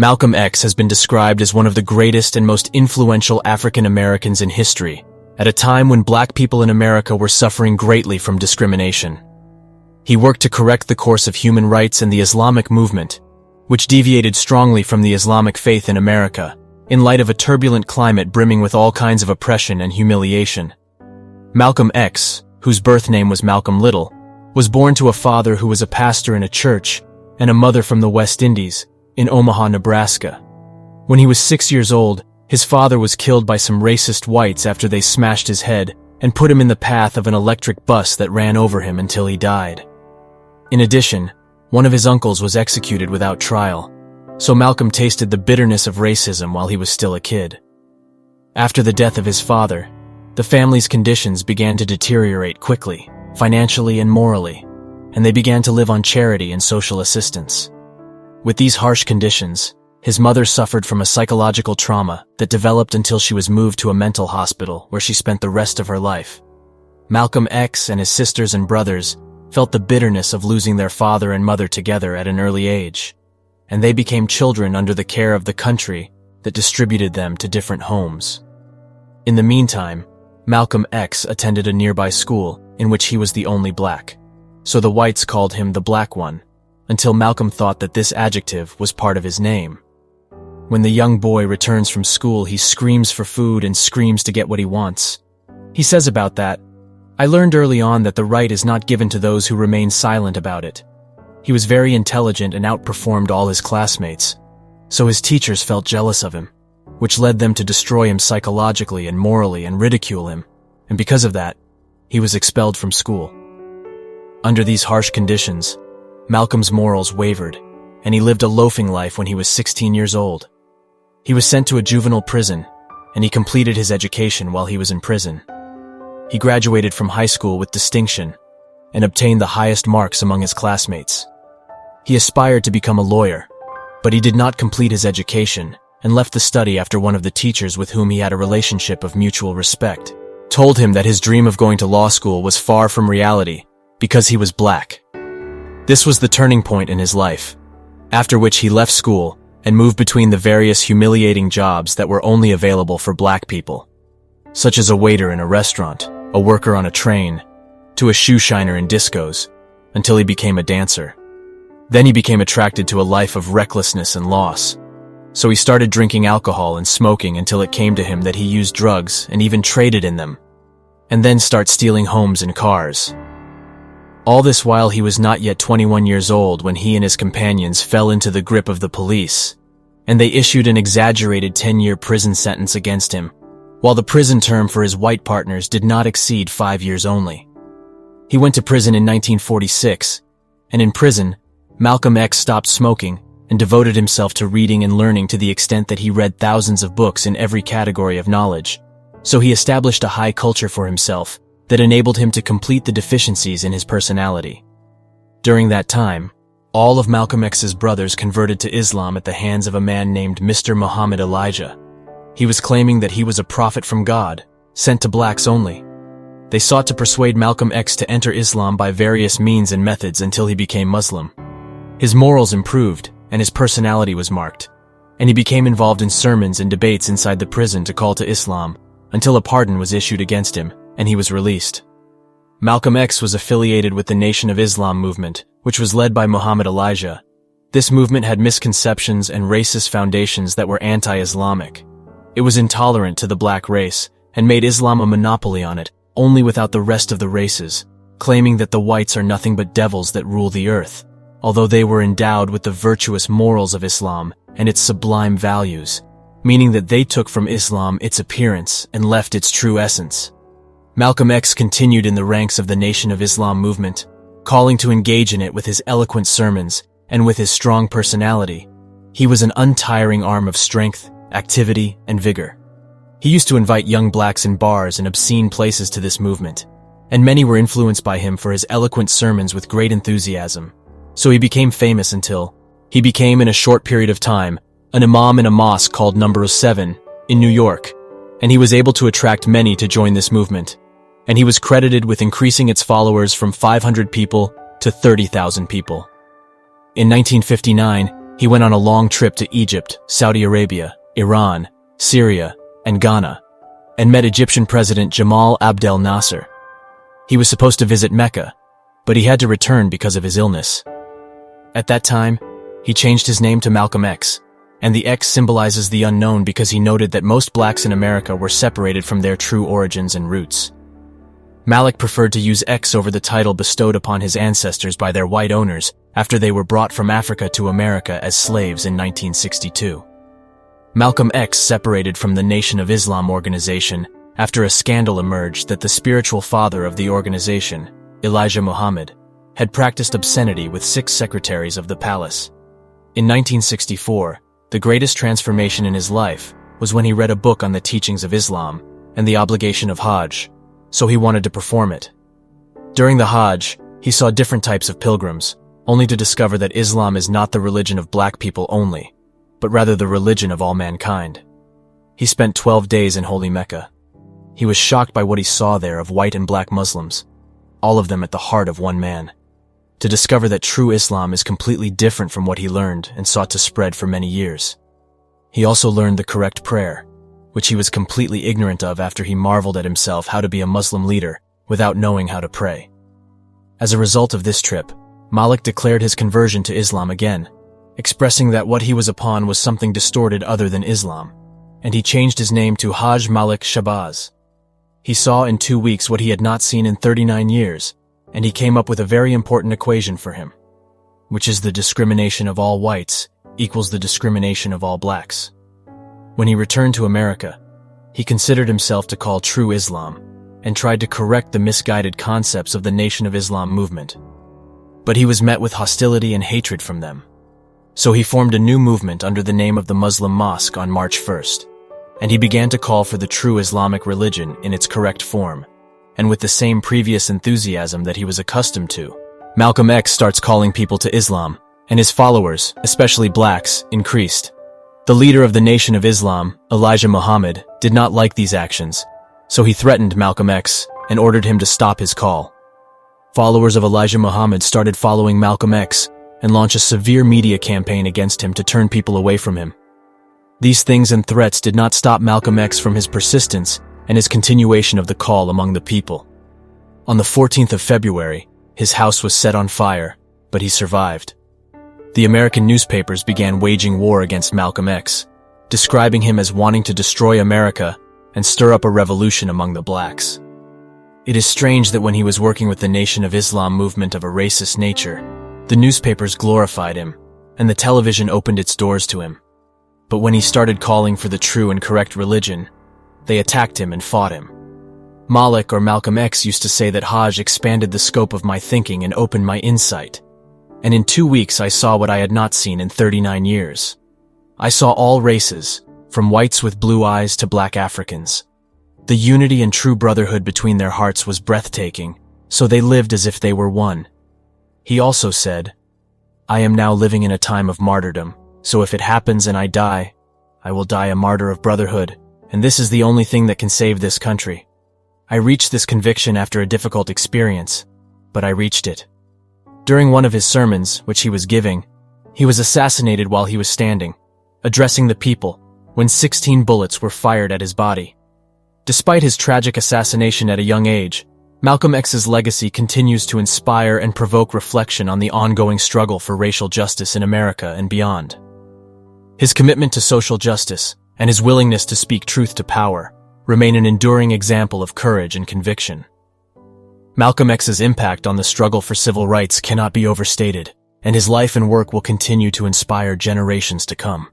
Malcolm X has been described as one of the greatest and most influential African Americans in history, at a time when black people in America were suffering greatly from discrimination. He worked to correct the course of human rights and the Islamic movement, which deviated strongly from the Islamic faith in America, in light of a turbulent climate brimming with all kinds of oppression and humiliation. Malcolm X, whose birth name was Malcolm Little, was born to a father who was a pastor in a church and a mother from the West Indies, in Omaha, Nebraska. When he was 6 years old, his father was killed by some racist whites after they smashed his head and put him in the path of an electric bus that ran over him until he died. In addition, one of his uncles was executed without trial, so Malcolm tasted the bitterness of racism while he was still a kid. After the death of his father, the family's conditions began to deteriorate quickly, financially and morally, and they began to live on charity and social assistance. With these harsh conditions, his mother suffered from a psychological trauma that developed until she was moved to a mental hospital where she spent the rest of her life. Malcolm X and his sisters and brothers felt the bitterness of losing their father and mother together at an early age, and they became children under the care of the country that distributed them to different homes. In the meantime, Malcolm X attended a nearby school in which he was the only black, so the whites called him the Black One, until Malcolm thought that this adjective was part of his name. When the young boy returns from school, he screams for food and screams to get what he wants. He says about that, "I learned early on that the right is not given to those who remain silent about it." He was very intelligent and outperformed all his classmates, so his teachers felt jealous of him, which led them to destroy him psychologically and morally and ridicule him, and because of that, he was expelled from school. Under these harsh conditions, Malcolm's morals wavered, and he lived a loafing life when he was 16 years old. He was sent to a juvenile prison, and he completed his education while he was in prison. He graduated from high school with distinction and obtained the highest marks among his classmates. He aspired to become a lawyer, but he did not complete his education and left the study after one of the teachers with whom he had a relationship of mutual respect told him that his dream of going to law school was far from reality because he was black. This was the turning point in his life, after which he left school and moved between the various humiliating jobs that were only available for black people, such as a waiter in a restaurant, a worker on a train, to a shoe shiner in discos, until he became a dancer. Then he became attracted to a life of recklessness and loss, so he started drinking alcohol and smoking until it came to him that he used drugs and even traded in them, and then start stealing homes and cars. All this while he was not yet 21 years old when he and his companions fell into the grip of the police, and they issued an exaggerated 10-year prison sentence against him, while the prison term for his white partners did not exceed 5 years only. He went to prison in 1946, and in prison, Malcolm X stopped smoking and devoted himself to reading and learning to the extent that he read thousands of books in every category of knowledge. So he established a high culture for himself that enabled him to complete the deficiencies in his personality. During that time, all of Malcolm X's brothers converted to Islam at the hands of a man named Mr. Muhammad Elijah. He was claiming that he was a prophet from God, sent to blacks only. They sought to persuade Malcolm X to enter Islam by various means and methods until he became Muslim. His morals improved, and his personality was marked, and he became involved in sermons and debates inside the prison to call to Islam, until a pardon was issued against him, and he was released. Malcolm X was affiliated with the Nation of Islam movement, which was led by Muhammad Elijah. This movement had misconceptions and racist foundations that were anti-Islamic. It was intolerant to the black race, and made Islam a monopoly on it, only without the rest of the races, claiming that the whites are nothing but devils that rule the earth, although they were endowed with the virtuous morals of Islam and its sublime values, meaning that they took from Islam its appearance and left its true essence. Malcolm X continued in the ranks of the Nation of Islam movement, calling to engage in it with his eloquent sermons and with his strong personality. He was an untiring arm of strength, activity, and vigor. He used to invite young blacks in bars and obscene places to this movement, and many were influenced by him for his eloquent sermons with great enthusiasm. So he became famous until he became, in a short period of time, an imam in a mosque called Number 7 in New York, and he was able to attract many to join this movement, and he was credited with increasing its followers from 500 people to 30,000 people. In 1959, He went on a long trip to Egypt, Saudi Arabia, Iran, Syria, and Ghana, and met Egyptian President Jamal Abdel Nasser. He was supposed to visit Mecca, but he had to return because of his illness. At that time, he changed his name to Malcolm X, and the X symbolizes the unknown because he noted that most blacks in America were separated from their true origins and roots. Malik preferred to use X over the title bestowed upon his ancestors by their white owners after they were brought from Africa to America as slaves in 1962. Malcolm X separated from the Nation of Islam organization after a scandal emerged that the spiritual father of the organization, Elijah Muhammad, had practiced obscenity with 6 secretaries of the palace. In 1964, the greatest transformation in his life was when he read a book on the teachings of Islam and the obligation of Hajj, so he wanted to perform it. During the Hajj, he saw different types of pilgrims, only to discover that Islam is not the religion of black people only, but rather the religion of all mankind. He spent 12 days in Holy Mecca. He was shocked by what he saw there of white and black Muslims, all of them at the heart of one man, to discover that true Islam is completely different from what he learned and sought to spread for many years. He also learned the correct prayer, which he was completely ignorant of after he marveled at himself how to be a Muslim leader without knowing how to pray. As a result of this trip, Malik declared his conversion to Islam again, expressing that what he was upon was something distorted other than Islam, and he changed his name to Hajj Malik Shabazz. He saw in 2 weeks what he had not seen in 39 years, and he came up with a very important equation for him, which is the discrimination of all whites equals the discrimination of all blacks. When he returned to America, he considered himself to call true Islam and tried to correct the misguided concepts of the Nation of Islam movement. But he was met with hostility and hatred from them. So he formed a new movement under the name of the Muslim Mosque on March 1st, and he began to call for the true Islamic religion in its correct form, and with the same previous enthusiasm that he was accustomed to. Malcolm X starts calling people to Islam, and his followers, especially blacks, increased. The leader of the Nation of Islam, Elijah Muhammad, did not like these actions, so he threatened Malcolm X and ordered him to stop his call. Followers of Elijah Muhammad started following Malcolm X and launched a severe media campaign against him to turn people away from him. These things and threats did not stop Malcolm X from his persistence and his continuation of the call among the people. On the 14th of February, his house was set on fire, but he survived. The American newspapers began waging war against Malcolm X, describing him as wanting to destroy America and stir up a revolution among the blacks. It is strange that when he was working with the Nation of Islam movement of a racist nature, the newspapers glorified him, and the television opened its doors to him. But when he started calling for the true and correct religion, they attacked him and fought him. Malik or Malcolm X used to say that Hajj expanded the scope of my thinking and opened my insight. And in 2 weeks I saw what I had not seen in 39 years. I saw all races, from whites with blue eyes to black Africans. The unity and true brotherhood between their hearts was breathtaking, so they lived as if they were one. He also said, "I am now living in a time of martyrdom, so if it happens and I die, I will die a martyr of brotherhood, and this is the only thing that can save this country." I reached this conviction after a difficult experience, but I reached it. During one of his sermons, which he was giving, he was assassinated while he was standing, addressing the people, when 16 bullets were fired at his body. Despite his tragic assassination at a young age, Malcolm X's legacy continues to inspire and provoke reflection on the ongoing struggle for racial justice in America and beyond. His commitment to social justice and his willingness to speak truth to power remain an enduring example of courage and conviction. Malcolm X's impact on the struggle for civil rights cannot be overstated, and his life and work will continue to inspire generations to come.